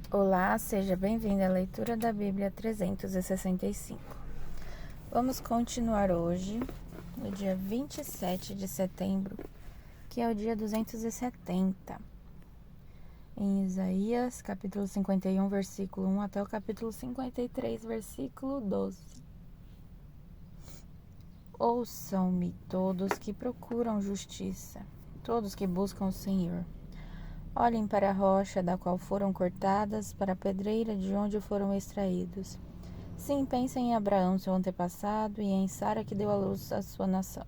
Olá, seja bem-vindo à leitura da Bíblia 365. Vamos continuar hoje, no dia 27 de setembro, que é o dia 270, em Isaías, capítulo 51, versículo 1 até o capítulo 53, versículo 12. Ouçam-me todos que procuram justiça, todos que buscam o Senhor. Olhem para a rocha da qual foram cortadas, para a pedreira de onde foram extraídos. Sim, pensem em Abraão, seu antepassado, e em Sara, que deu à luz a sua nação.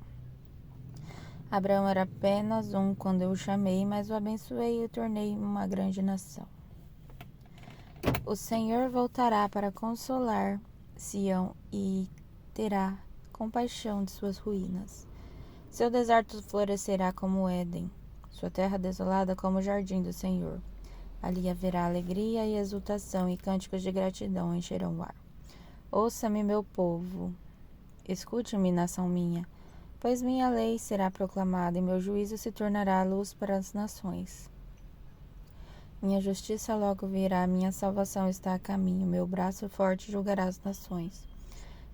Abraão era apenas um quando eu o chamei, mas o abençoei e o tornei uma grande nação. O Senhor voltará para consolar Sião e terá compaixão de suas ruínas. Seu deserto florescerá como Éden, sua terra desolada como o jardim do Senhor. Ali haverá alegria e exultação, e cânticos de gratidão encherão o ar. Ouça-me, meu povo, escute-me, nação minha, pois minha lei será proclamada e meu juízo se tornará luz para as nações. Minha justiça logo virá, minha salvação está a caminho, meu braço forte julgará as nações.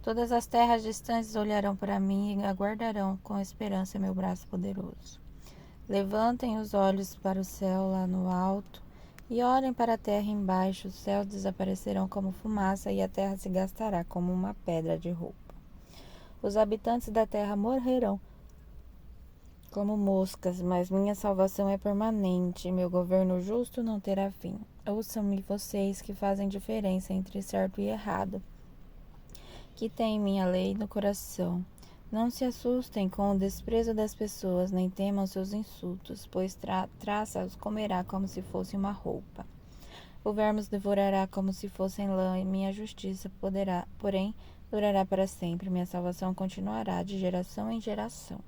Todas as terras distantes olharão para mim e aguardarão com esperança meu braço poderoso. Levantem os olhos para o céu lá no alto e olhem para a terra embaixo. Os céus desaparecerão como fumaça e a terra se gastará como uma pedra de roupa. Os habitantes da terra morrerão como moscas, mas minha salvação é permanente, meu governo justo não terá fim. Ouçam-me vocês que fazem diferença entre certo e errado, que têm minha lei no coração. Não se assustem com o desprezo das pessoas, nem temam seus insultos, pois traça os comerá como se fosse uma roupa. O verme os devorará como se fossem lã, e minha justiça porém, durará para sempre. Minha salvação continuará de geração em geração.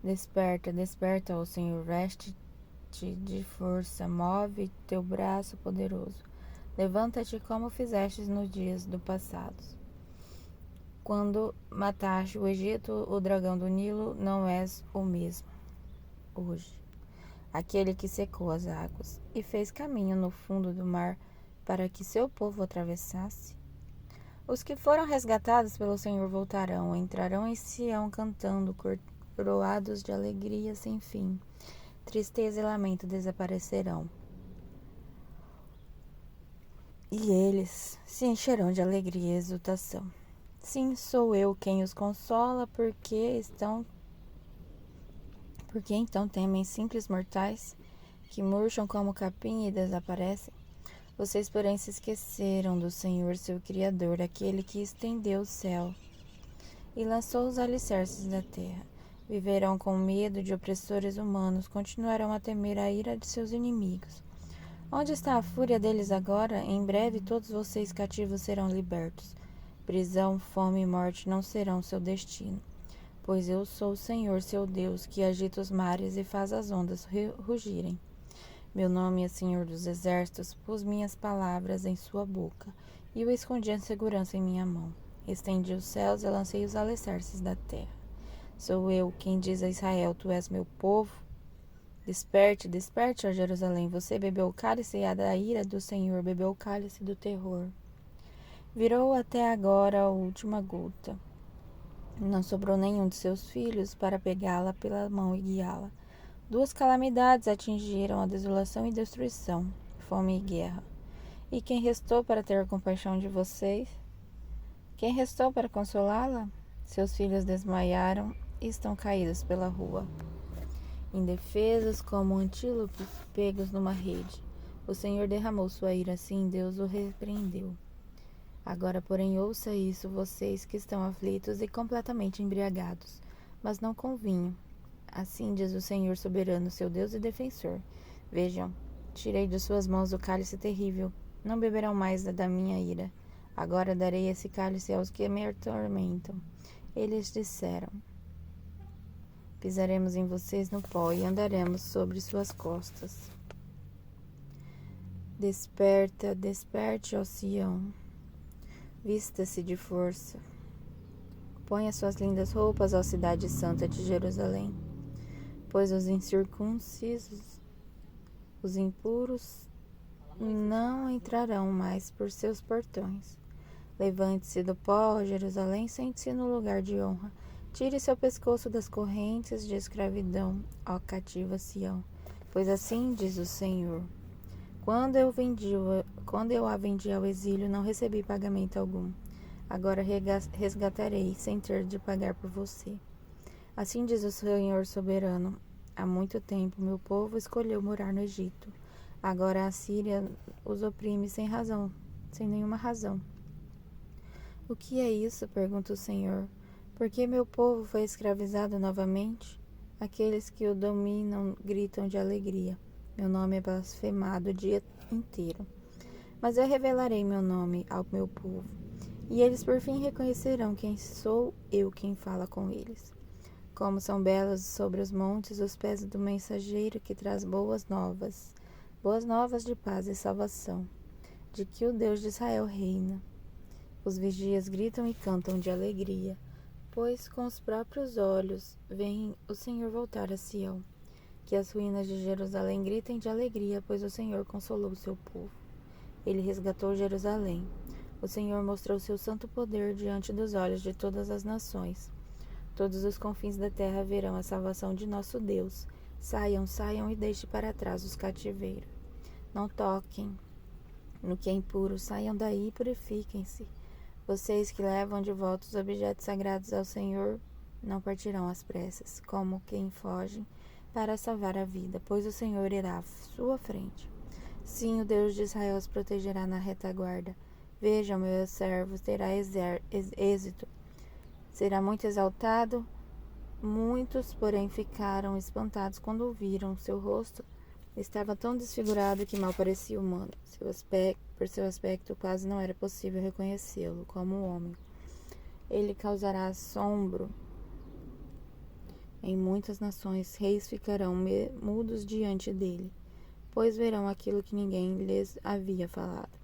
Desperta, desperta, ó Senhor, veste-te de força, move teu braço poderoso. Levanta-te como fizestes nos dias do passado. Quando mataste o Egito, o dragão do Nilo, não és o mesmo hoje. Aquele que secou as águas e fez caminho no fundo do mar para que seu povo atravessasse. Os que foram resgatados pelo Senhor voltarão, entrarão em Sião cantando, coroados de alegria sem fim. Tristeza e lamento desaparecerão, e eles se encherão de alegria e exultação. Sim, sou eu quem os consola, porque então temem simples mortais, que murcham como capim e desaparecem? Vocês, porém, se esqueceram do Senhor, seu Criador, aquele que estendeu o céu e lançou os alicerces da terra. Viverão com medo de opressores humanos, continuarão a temer a ira de seus inimigos. Onde está a fúria deles agora? Em breve todos vocês cativos serão libertos. Prisão, fome e morte não serão seu destino. Pois eu sou o Senhor, seu Deus, que agita os mares e faz as ondas rugirem. Meu nome é Senhor dos Exércitos, pus minhas palavras em sua boca, e o escondi em segurança em minha mão. Estendi os céus e lancei os alicerces da terra. Sou eu quem diz a Israel, tu és meu povo. Desperte, desperte, ó Jerusalém, você bebeu o cálice da ira do Senhor, bebeu o cálice do terror. Virou até agora a última gota. Não sobrou nenhum de seus filhos para pegá-la pela mão e guiá-la. Duas calamidades atingiram a desolação e destruição, fome e guerra. E quem restou para ter compaixão de vocês? Quem restou para consolá-la? Seus filhos desmaiaram e estão caídos pela rua, indefesos como antílopes pegos numa rede. O Senhor derramou sua ira, assim Deus o repreendeu. Agora, porém, ouça isso, vocês que estão aflitos e completamente embriagados, mas não com vinho. Assim diz o Senhor soberano, seu Deus e defensor. Vejam, tirei de suas mãos o cálice terrível. Não beberão mais da minha ira. Agora darei esse cálice aos que me atormentam. Eles disseram: pisaremos em vocês no pó e andaremos sobre suas costas. Desperta, desperte, ó Sião. Vista-se de força. Ponha suas lindas roupas, ó cidade santa de Jerusalém. Pois os incircuncisos, os impuros não entrarão mais por seus portões. Levante-se do pó, ó Jerusalém, sente-se no lugar de honra. Tire seu pescoço das correntes de escravidão, ó cativa Sião. Pois assim diz o Senhor: quando eu a vendi ao exílio, não recebi pagamento algum. Agora resgatarei, sem ter de pagar por você. Assim diz o Senhor soberano: há muito tempo meu povo escolheu morar no Egito. Agora a Síria os oprime sem nenhuma razão. O que é isso? Pergunta o Senhor. Por que meu povo foi escravizado novamente? Aqueles que o dominam gritam de alegria. Meu nome é blasfemado o dia inteiro. Mas eu revelarei meu nome ao meu povo, e eles por fim reconhecerão quem sou eu quem fala com eles. Como são belos sobre os montes os pés do mensageiro que traz boas novas de paz e salvação, de que o Deus de Israel reina. Os vigias gritam e cantam de alegria, pois com os próprios olhos veem o Senhor voltar a Sião. Que as ruínas de Jerusalém gritem de alegria, pois o Senhor consolou o seu povo. Ele resgatou Jerusalém. O Senhor mostrou seu santo poder diante dos olhos de todas as nações. Todos os confins da terra verão a salvação de nosso Deus. Saiam, saiam e deixe para trás os cativeiros. Não toquem no que é impuro, saiam daí e purifiquem-se. Vocês que levam de volta os objetos sagrados ao Senhor não partirão às pressas, como quem foge para salvar a vida, pois o Senhor irá à sua frente. Sim, o Deus de Israel os protegerá na retaguarda. Vejam, meu servo terá êxito. Será muito exaltado. Muitos, porém, ficaram espantados quando o viram. Seu rosto estava tão desfigurado que mal parecia humano. Por seu aspecto, quase não era possível reconhecê-lo como um homem. Ele causará assombro em muitas nações. Reis ficarão mudos diante dele, pois verão aquilo que ninguém lhes havia falado.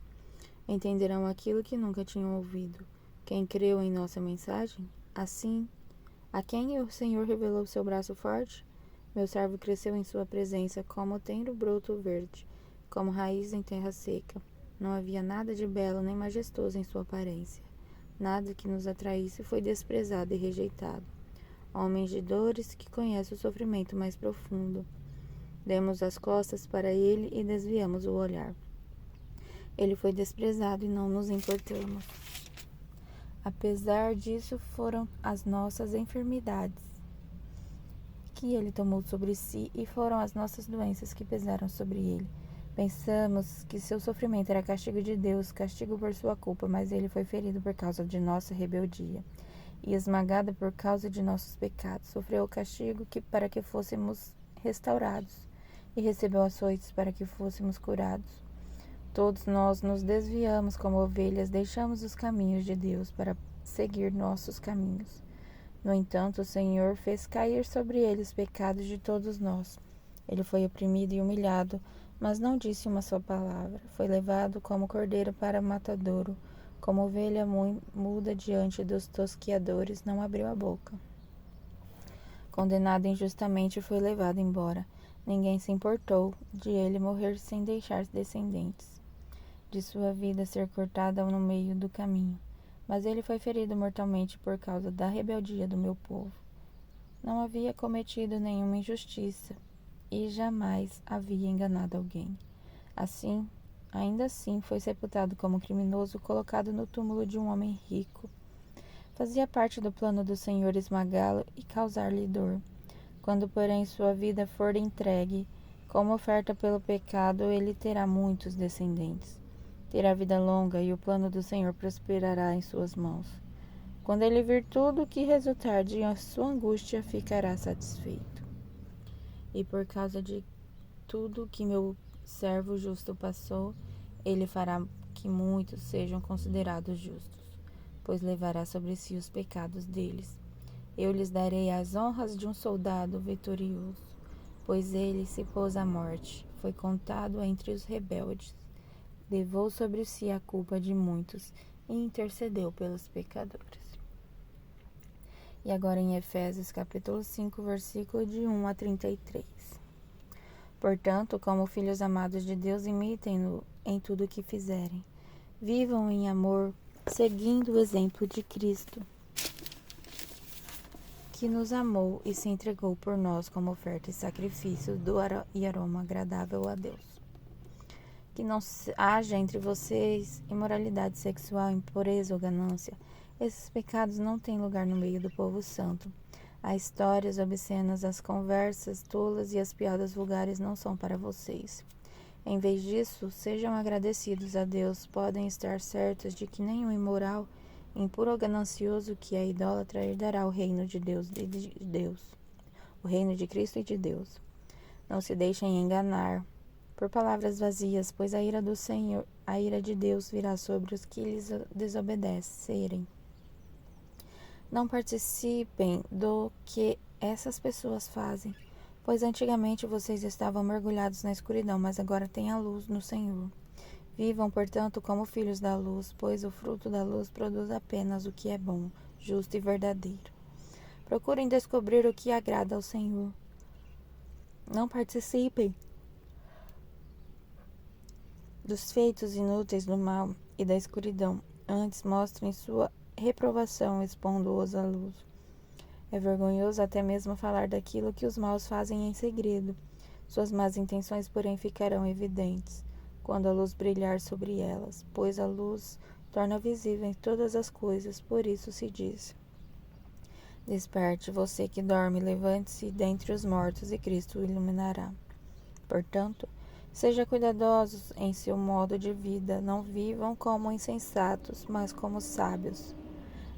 Entenderão aquilo que nunca tinham ouvido. Quem creu em nossa mensagem? Assim, a quem o Senhor revelou seu braço forte? Meu servo cresceu em sua presença como tenro broto verde, como raiz em terra seca. Não havia nada de belo nem majestoso em sua aparência. Nada que nos atraísse foi desprezado e rejeitado. Homens de dores que conhecem o sofrimento mais profundo. Demos as costas para ele e desviamos o olhar. Ele foi desprezado e não nos importamos. Apesar disso, foram as nossas enfermidades que ele tomou sobre si, e foram as nossas doenças que pesaram sobre ele. Pensamos que seu sofrimento era castigo de Deus, castigo por sua culpa, mas ele foi ferido por causa de nossa rebeldia e esmagado por causa de nossos pecados. Sofreu o castigo para que fôssemos restaurados, e recebeu açoites para que fôssemos curados. Todos nós nos desviamos como ovelhas, deixamos os caminhos de Deus para seguir nossos caminhos. No entanto, o Senhor fez cair sobre ele os pecados de todos nós. Ele foi oprimido e humilhado, mas não disse uma só palavra. Foi levado como cordeiro para o matadouro, como ovelha muda diante dos tosquiadores, não abriu a boca. Condenado injustamente, foi levado embora. Ninguém se importou de ele morrer sem deixar descendentes, de sua vida ser cortada no meio do caminho. Mas ele foi ferido mortalmente por causa da rebeldia do meu povo. Não havia cometido nenhuma injustiça e jamais havia enganado alguém. Ainda assim, foi sepultado como criminoso, colocado no túmulo de um homem rico. Fazia parte do plano do Senhor esmagá-lo e causar-lhe dor. Quando, porém, sua vida for entregue como oferta pelo pecado, ele terá muitos descendentes. Terá vida longa e o plano do Senhor prosperará em suas mãos. Quando ele vir tudo que resultar de sua angústia, ficará satisfeito. E por causa de tudo que meu servo justo passou, ele fará que muitos sejam considerados justos, pois levará sobre si os pecados deles. Eu lhes darei as honras de um soldado vitorioso, pois ele se pôs à morte, foi contado entre os rebeldes. Levou sobre si a culpa de muitos e intercedeu pelos pecadores. E agora em Efésios capítulo 5, versículo de 1 a 33. Portanto, como filhos amados de Deus, imitem-no em tudo o que fizerem. Vivam em amor, seguindo o exemplo de Cristo, que nos amou e se entregou por nós como oferta e sacrifício e aroma agradável a Deus. Que não haja entre vocês imoralidade sexual, impureza ou ganância. Esses pecados não têm lugar no meio do povo santo. As histórias obscenas, as conversas tolas e as piadas vulgares não são para vocês. Em vez disso, sejam agradecidos a Deus. Podem estar certos de que nenhum imoral, impuro ou ganancioso que é idólatra herdará o reino de Deus, o reino de Cristo e de Deus. Não se deixem enganar por palavras vazias, pois a ira do Senhor, a ira de Deus virá sobre os que lhes desobedecerem. Não participem do que essas pessoas fazem, pois antigamente vocês estavam mergulhados na escuridão, mas agora têm a luz no Senhor. Vivam, portanto, como filhos da luz, pois o fruto da luz produz apenas o que é bom, justo e verdadeiro. Procurem descobrir o que agrada ao Senhor. Não participem dos feitos inúteis do mal e da escuridão. Antes, mostrem sua reprovação, expondo-os à luz. É vergonhoso até mesmo falar daquilo que os maus fazem em segredo. Suas más intenções, porém, ficarão evidentes quando a luz brilhar sobre elas, pois a luz torna visíveis todas as coisas. Por isso se diz: desperte, você que dorme, levante-se dentre os mortos e Cristo o iluminará. Portanto, seja cuidadosos em seu modo de vida, não vivam como insensatos, mas como sábios.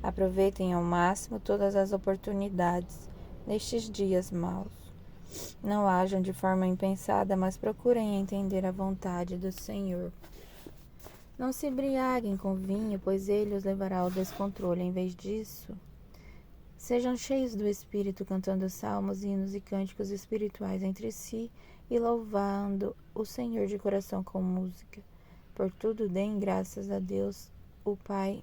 Aproveitem ao máximo todas as oportunidades nestes dias maus. Não ajam de forma impensada, mas procurem entender a vontade do Senhor. Não se embriaguem com vinho, pois ele os levará ao descontrole. Em vez disso, sejam cheios do Espírito, cantando salmos, hinos e cânticos espirituais entre si e louvando o Senhor de coração com música. Por tudo, deem graças a Deus, o Pai,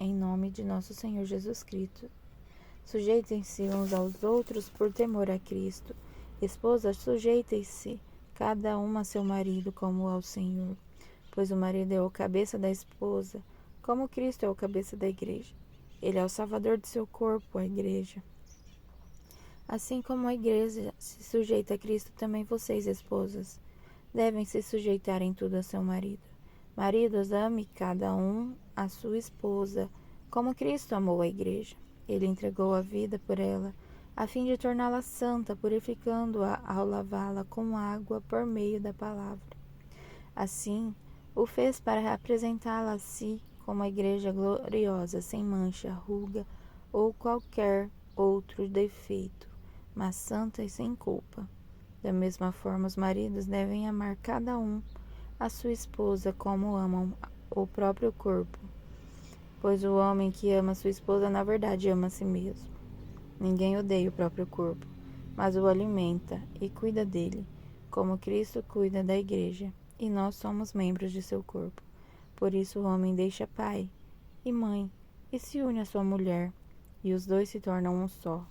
em nome de nosso Senhor Jesus Cristo. Sujeitem-se uns aos outros por temor a Cristo. Esposas, sujeitem-se cada uma a seu marido como ao Senhor, pois o marido é o cabeça da esposa, como Cristo é o cabeça da igreja. Ele é o salvador de seu corpo, a igreja. Assim como a igreja se sujeita a Cristo, também vocês, esposas, devem se sujeitar em tudo a seu marido. Maridos, ame cada um a sua esposa, como Cristo amou a igreja. Ele entregou a vida por ela, a fim de torná-la santa, purificando-a ao lavá-la com água por meio da palavra. Assim, o fez para apresentá-la a si como a igreja gloriosa, sem mancha, ruga ou qualquer outro defeito, mas santa e sem culpa. Da mesma forma, os maridos devem amar cada um a sua esposa como amam o próprio corpo, pois o homem que ama sua esposa, na verdade, ama a si mesmo. Ninguém odeia o próprio corpo, mas o alimenta e cuida dele, como Cristo cuida da igreja, e nós somos membros de seu corpo. Por isso o homem deixa pai e mãe e se une à sua mulher, e os dois se tornam um só.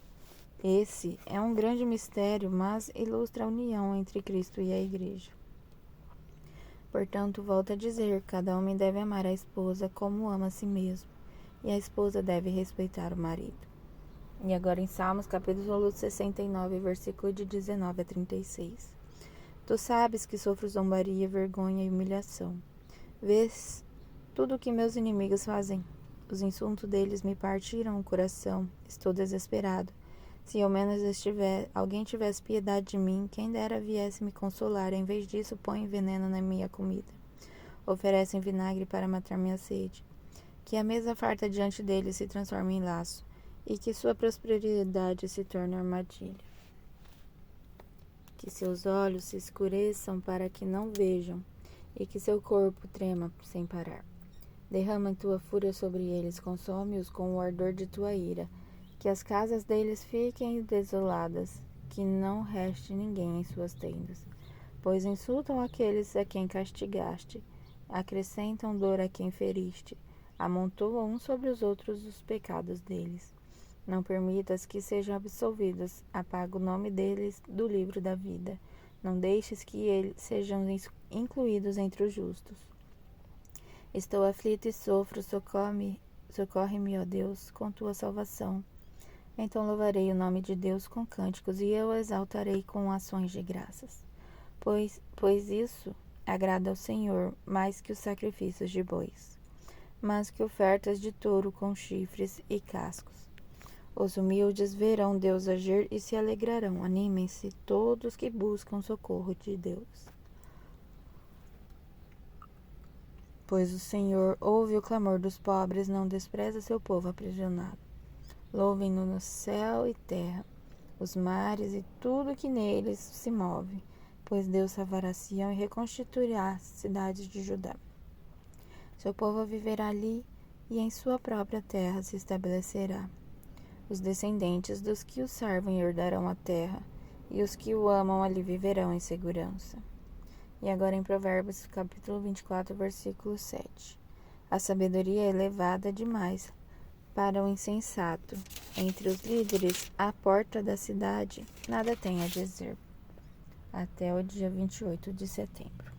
Esse é um grande mistério, mas ilustra a união entre Cristo e a igreja. Portanto, volto a dizer, cada homem deve amar a esposa como ama a si mesmo, e a esposa deve respeitar o marido. E agora em Salmos, capítulo 69, versículo de 19 a 36. Tu sabes que sofro zombaria, vergonha e humilhação. Vês tudo o que meus inimigos fazem. Os insultos deles me partiram o coração. Estou desesperado. Se ao menos alguém tivesse piedade de mim, quem dera viesse me consolar. Em vez disso, põem veneno na minha comida. Oferecem vinagre para matar minha sede. Que a mesa farta diante deles se transforme em laço, e que sua prosperidade se torne armadilha. Que seus olhos se escureçam para que não vejam, e que seu corpo trema sem parar. Derrama tua fúria sobre eles, consome-os com o ardor de tua ira. Que as casas deles fiquem desoladas, que não reste ninguém em suas tendas. Pois insultam aqueles a quem castigaste, acrescentam dor a quem feriste, amontoam uns sobre os outros os pecados deles. Não permitas que sejam absolvidos, apaga o nome deles do livro da vida. Não deixes que eles sejam incluídos entre os justos. Estou aflito e sofro, socorre-me, ó Deus, com tua salvação. Então louvarei o nome de Deus com cânticos, e eu o exaltarei com ações de graças. Pois isso agrada ao Senhor mais que os sacrifícios de bois, mas que ofertas de touro com chifres e cascos. Os humildes verão Deus agir e se alegrarão. Animem-se todos que buscam socorro de Deus. Pois o Senhor ouve o clamor dos pobres, não despreza seu povo aprisionado. Louvem-no no céu e terra, os mares e tudo que neles se move, pois Deus salvará Sião e reconstituirá as cidades de Judá. Seu povo viverá ali e em sua própria terra se estabelecerá. Os descendentes dos que o servem herdarão a terra, e os que o amam ali viverão em segurança. E agora em Provérbios, capítulo 24, versículo 7. A sabedoria é elevada demais para o insensato. Entre os líderes, à porta da cidade, nada tem a dizer. Até o dia 28 de setembro.